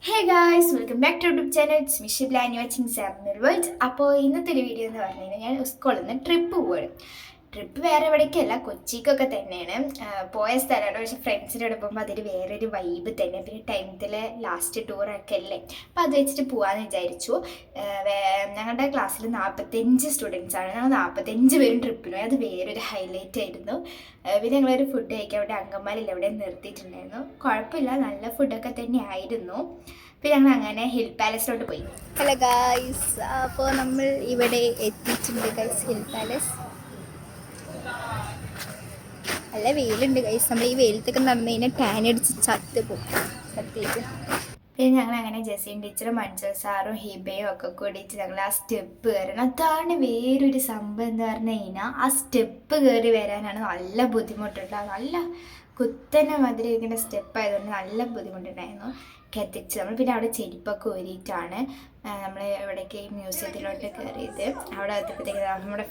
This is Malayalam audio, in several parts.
Hey guys, welcome back to YouTube channel. It's me Shibla and you watching sample world. അപ്പോൾ ഇന്നത്തെ ഒരു വീഡിയോ എന്ന് പറഞ്ഞു കഴിഞ്ഞാൽ ഞാൻ സ്കൂളിൽ നിന്ന് ട്രിപ്പ് പോവുകയാണ്. ട്രിപ്പ് വേറെ എവിടേക്കല്ല, കൊച്ചിക്കൊക്കെ തന്നെയാണ് പോയ സ്ഥലമാണ്. പക്ഷേ ഫ്രണ്ട്സിൻ്റെ കൂടെ പോകുമ്പോൾ അതൊരു വേറൊരു വൈബ് തന്നെ. പിന്നെ ടെൻത്തിലെ ലാസ്റ്റ് ടൂറൊക്കെ അല്ലേ, അപ്പോൾ അത് വെച്ചിട്ട് പോകാമെന്ന് വിചാരിച്ചു. ഞങ്ങളുടെ ക്ലാസ്സിൽ 45 സ്റ്റുഡൻസാണ്. ഞങ്ങൾ 45 പേരും ട്രിപ്പിന് പോയി. അത് വേറൊരു ഹൈലൈറ്റ് ആയിരുന്നു. പിന്നെ ഞങ്ങളൊരു ഫുഡ് കഴിക്കാൻ വേണ്ടി അങ്കമാലിയിൽ എവിടെ നിർത്തിയിട്ടുണ്ടായിരുന്നു. കുഴപ്പമില്ല, നല്ല ഫുഡൊക്കെ തന്നെ ആയിരുന്നു. പിന്നെ ഞങ്ങൾ അങ്ങനെ ഹിൽ പാലസിലോട്ട് പോയി. ഹലോ ഗായ്സ്, അപ്പോൾ നമ്മൾ ഇവിടെ എത്തിയിട്ടുണ്ട് ഗൈസ്. ഹിൽ പാലസ് നല്ല വെയിലുണ്ട് ഗൈസ്. നമ്മൾ ഈ വെയിലത്തൊക്കെ നടന്നു കഴിഞ്ഞാൽ ടാൻ അടിച്ച് ചത്ത് പോകും സത്യമായിട്ട്. പിന്നെ ഞങ്ങൾ അങ്ങനെ ജസീൻ ടീച്ചറും മഞ്ജു സാറും ഹിബയും ഒക്കെ കൂടിയിട്ട് ഞങ്ങൾ ആ സ്റ്റെപ്പ് കയറണം. അതാണ് വേറൊരു സംഭവം എന്ന് പറഞ്ഞു കഴിഞ്ഞാൽ, ആ സ്റ്റെപ്പ് കയറി വരാനാണ് നല്ല ബുദ്ധിമുട്ടുണ്ടാകും. നല്ല കുത്തനെ മതിരി ഇരിക്കുന്ന സ്റ്റെപ്പ് ആയതുകൊണ്ട് നല്ല ബുദ്ധിമുട്ടുണ്ടായിരുന്നു. എത്തിച്ച് നമ്മൾ പിന്നെ അവിടെ ചെരുപ്പൊക്കെ ഊരിയിട്ടാണ് നമ്മൾ ഇവിടേക്ക് മ്യൂസിയത്തിലോട്ട് കയറിയത്. അവിടെ എത്തിയപ്പോഴത്തേക്ക് നമ്മുടെ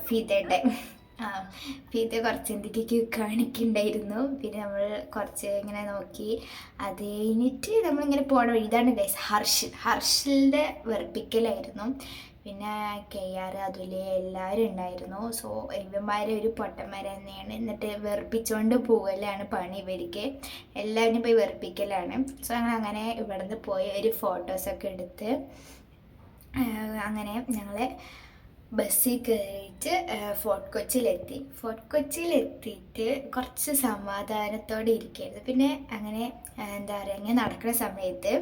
ഫീത കുറച്ച് എന്തൊക്കെയൊക്കെ കാണിക്കുന്നുണ്ടായിരുന്നു. പിന്നെ നമ്മൾ കുറച്ച് ഇങ്ങനെ നോക്കി. അത് കഴിഞ്ഞിട്ട് നമ്മളിങ്ങനെ പോകണ വഴി ഇതാണ് ഗൈസ് ഹർഷിലിൻ്റെ വെറുപ്പിക്കലായിരുന്നു. പിന്നെ KR അതുലെ എല്ലാവരും ഉണ്ടായിരുന്നു. സോ ഇവന്മാരെ ഒരു പൊട്ടന്മാർ തന്നെയാണ്. എന്നിട്ട് വെറുപ്പിച്ചുകൊണ്ട് പോകലാണ് പണി ഇവർക്ക്. എല്ലാവരും പോയി വെറുപ്പിക്കലാണ്. സോ അങ്ങനെ ഇവിടെ നിന്ന് പോയി ഒരു ഫോട്ടോസൊക്കെ എടുത്ത് അങ്ങനെ ഞങ്ങൾ ബസ്സിൽ കയറിയിട്ട് ഫോർട്ട് കൊച്ചിയിലെത്തിയിട്ട് കുറച്ച് സമാധാനത്തോടെ ഇരിക്കരുത്. പിന്നെ അങ്ങനെ എന്താ പറയുക, ഇങ്ങനെ നടക്കുന്ന സമയത്ത്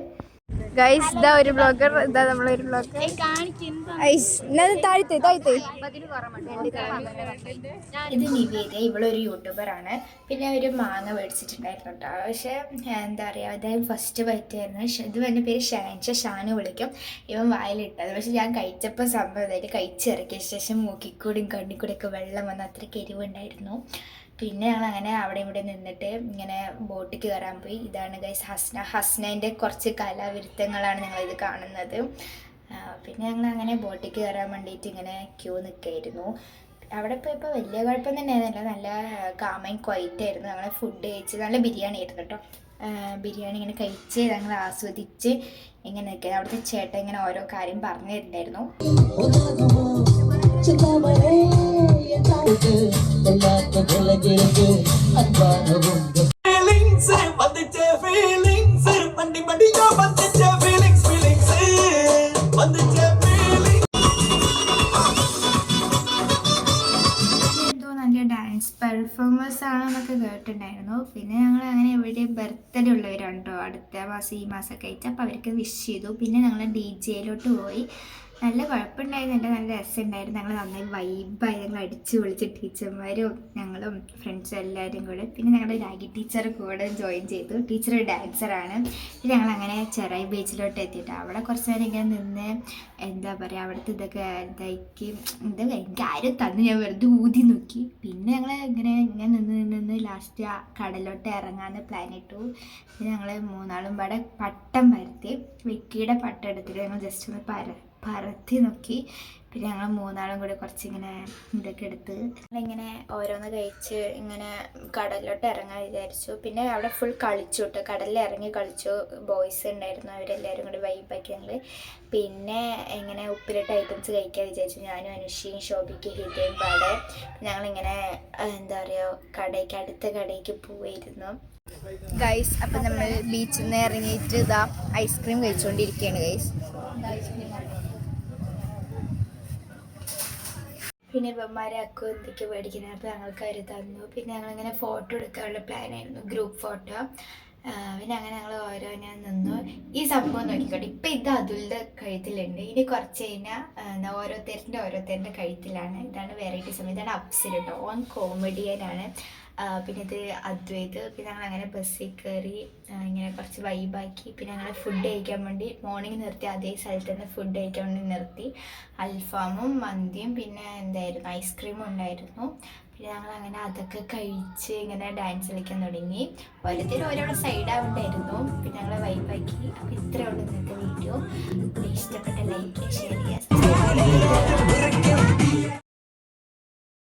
ഗൈസ് ഇതാ ഒരു ബ്ലോഗർ, ഇതാ നമ്മളൊരു ബ്ലോഗർ. ഇത് നിവേദ, ഇവളൊരു യൂട്യൂബറാണ്. പിന്നെ ഒരു മാങ്ങ മേടിച്ചിട്ടുണ്ടായിരുന്നു കേട്ടോ. പക്ഷേ എന്താ പറയുക, അതായത് ഫസ്റ്റ് ബൈറ്റായിരുന്നു. ഇത് എൻ്റെ പേര് ഷാനു വിളിക്കും. ഇവൻ വായിലിട്ടത്. പക്ഷെ ഞാൻ കഴിച്ചപ്പോൾ സംഭവം അതായത് കഴിച്ചിറക്കിയ ശേഷം മൂക്കിക്കൂടിയും കണ്ണിക്കൂടിയൊക്കെ വെള്ളം വന്ന് അത്രയ്ക്ക് എരിവുണ്ടായിരുന്നു. പിന്നെ ഞങ്ങൾ അങ്ങനെ അവിടെ ഇവിടെ നിന്നിട്ട് ഇങ്ങനെ ബോട്ടിൽ കയറാൻ പോയി. ഇതാണ് ഗൈസ് ഹസ്നേൻ്റെ കുറച്ച് കലാവിരുദ്ധങ്ങളാണ് ഞങ്ങളിത് കാണുന്നത്. പിന്നെ ഞങ്ങൾ അങ്ങനെ ബോട്ടിൽ കയറാൻ വേണ്ടിയിട്ട് ഇങ്ങനെ ക്യൂ നിൽക്കുകയായിരുന്നു. അവിടെ പോയപ്പോൾ വലിയ കുഴപ്പം തന്നെ ആയിരുന്നില്ല, നല്ല കാമൻ ക്വൈറ്റായിരുന്നു. ഞങ്ങൾ ഫുഡ് കഴിച്ച് നല്ല ബിരിയാണി ആയിരുന്നു കേട്ടോ. ബിരിയാണി ഇങ്ങനെ കഴിച്ച് ഞങ്ങൾ ആസ്വദിച്ച് ഇങ്ങനെ നിൽക്കുക. അവിടുത്തെ ചേട്ടൻ ഇങ്ങനെ ഓരോ കാര്യം പറഞ്ഞു തരുന്നുണ്ടായിരുന്നു. ഡാൻസ് പെർഫോമൻസ് ആണെന്നൊക്കെ കേട്ടിട്ടുണ്ടായിരുന്നു. പിന്നെ ഞങ്ങൾ അങ്ങനെ എവിടെ ബർത്ത്ഡേ ഉള്ളവരാണ് കേട്ടോ, അടുത്ത മാസം ഈ മാസമൊക്കെ ആയിട്ട്. അപ്പോൾ അവർക്ക് വിഷ് ചെയ്തു. പിന്നെ ഞങ്ങൾ DJയിലോട്ട് പോയി. നല്ല കുഴപ്പമുണ്ടായിരുന്നില്ല, നല്ല രസമുണ്ടായിരുന്നു. ഞങ്ങൾ നന്നായി വൈബായി ഞങ്ങൾ അടിച്ചു വിളിച്ച് ടീച്ചർമാരും ഞങ്ങളും ഫ്രണ്ട്സും എല്ലാവരും കൂടെ. പിന്നെ ഞങ്ങളുടെ രാഗി ടീച്ചർ കൂടെ ജോയിൻ ചെയ്തു. ടീച്ചർ ഡാൻസറാണ്. പിന്നെ ഞങ്ങളങ്ങനെ ചെറായി ബീച്ചിലോട്ട് എത്തിയിട്ട് അവിടെ കുറച്ച് നേരം ഇങ്ങനെ നിന്ന് എന്താ പറയുക, അവിടുത്തെ ഇതൊക്കെ എനിക്ക് ആരും തന്ന് ഞാൻ വെറുതെ ഊതി നോക്കി. പിന്നെ ഞങ്ങൾ ഇങ്ങനെ നിന്ന് ലാസ്റ്റ് ആ കടലോട്ട് ഇറങ്ങാമെന്ന് പ്ലാൻ ഇട്ടു. പിന്നെ ഞങ്ങൾ മൂന്നാളും പാടെ പട്ടം പരത്തി, വിക്കിയുടെ പട്ടം എടുത്തിട്ട് ഞങ്ങൾ ജസ്റ്റ് ഒന്ന് പറത്തി നോക്കി. പിന്നെ ഞങ്ങൾ മൂന്നാളും കൂടി കുറച്ചിങ്ങനെ ഇതൊക്കെ എടുത്ത് ഞങ്ങളിങ്ങനെ ഓരോന്ന് കഴിച്ച് ഇങ്ങനെ കടലിലോട്ട് ഇറങ്ങാൻ വിചാരിച്ചു. പിന്നെ അവിടെ ഫുൾ കളിച്ചു കേട്ടോ, കടലിൽ ഇറങ്ങി കളിച്ചു. ബോയ്സ് ഉണ്ടായിരുന്നു, അവരെല്ലാവരും കൂടി വൈബാക്കി ഞങ്ങൾ. പിന്നെ ഇങ്ങനെ ഉപ്പിലിട്ട ഐറ്റംസ് കഴിക്കാൻ വിചാരിച്ചു. ഞാനും അനുഷയും ശോഭിക്ക് ഹിതയും പാടെ ഞങ്ങളിങ്ങനെ എന്താ പറയുക അടുത്ത കടയ്ക്ക് പോയിരുന്നു ഗൈസ്. അപ്പം നമ്മൾ ബീച്ചിൽ നിന്ന് ഇറങ്ങിയിട്ട് ഇതാ ഐസ്ക്രീം കഴിച്ചുകൊണ്ടിരിക്കുകയാണ് ഗൈസ്. പിന്നെ ഇവന്മാരെ അക്കു എന്തൊക്കെ മേടിക്കുന്നത്, അപ്പോൾ ഞങ്ങൾക്ക് അവർ തന്നു. പിന്നെ ഞങ്ങളിങ്ങനെ ഫോട്ടോ എടുക്കാനുള്ള പ്ലാനായിരുന്നു, ഗ്രൂപ്പ് ഫോട്ടോ. പിന്നെ അങ്ങനെ ഞങ്ങൾ ഓരോ ഞാൻ നിന്നു. ഈ സംഭവം നോക്കിക്കോട്ടെ, ഇപ്പം ഇത് അതുലിൻ്റെ കഴുത്തിലുണ്ട്. ഇനി കുറച്ച് കഴിഞ്ഞാൽ ഓരോരുത്തരുടെ കഴുത്തിലാണ്. ഇതാണ് വെറൈറ്റി സമയം. ഇതാണ് അപ്സിൽ കേട്ടോ, ഓൺ കോമഡിയനാണ്. പിന്നെ ഇത് അദ്വൈത്. പിന്നെ ഞങ്ങൾ അങ്ങനെ ബസ്സിൽ കയറി ഇങ്ങനെ കുറച്ച് വൈബാക്കി. പിന്നെ ഞങ്ങൾ ഫുഡ് കഴിക്കാൻ വേണ്ടി മോർണിംഗ് നിർത്തി അതേ സ്ഥലത്ത് തന്നെ ഫുഡ് കഴിക്കാൻ വേണ്ടി നിർത്തി. അൽഫാമും മന്തിയും പിന്നെ എന്തായിരുന്നു ഐസ്ക്രീമും ഉണ്ടായിരുന്നു. പിന്നെ ഞങ്ങൾ അങ്ങനെ അതൊക്കെ കഴിച്ച് ഇങ്ങനെ ഡാൻസ് കളിക്കാൻ തുടങ്ങി. ഓരോരുത്തരും ഓരോടെ സൈഡാവുണ്ടായിരുന്നു. പിന്നെ ഞങ്ങൾ വൈബാക്കി. അപ്പോൾ ഇത്രയുള്ള ഇന്നത്തെ വീഡിയോ. ഇഷ്ടപ്പെട്ട ലൈക്ക് ഷെയർ ചെയ്യുക.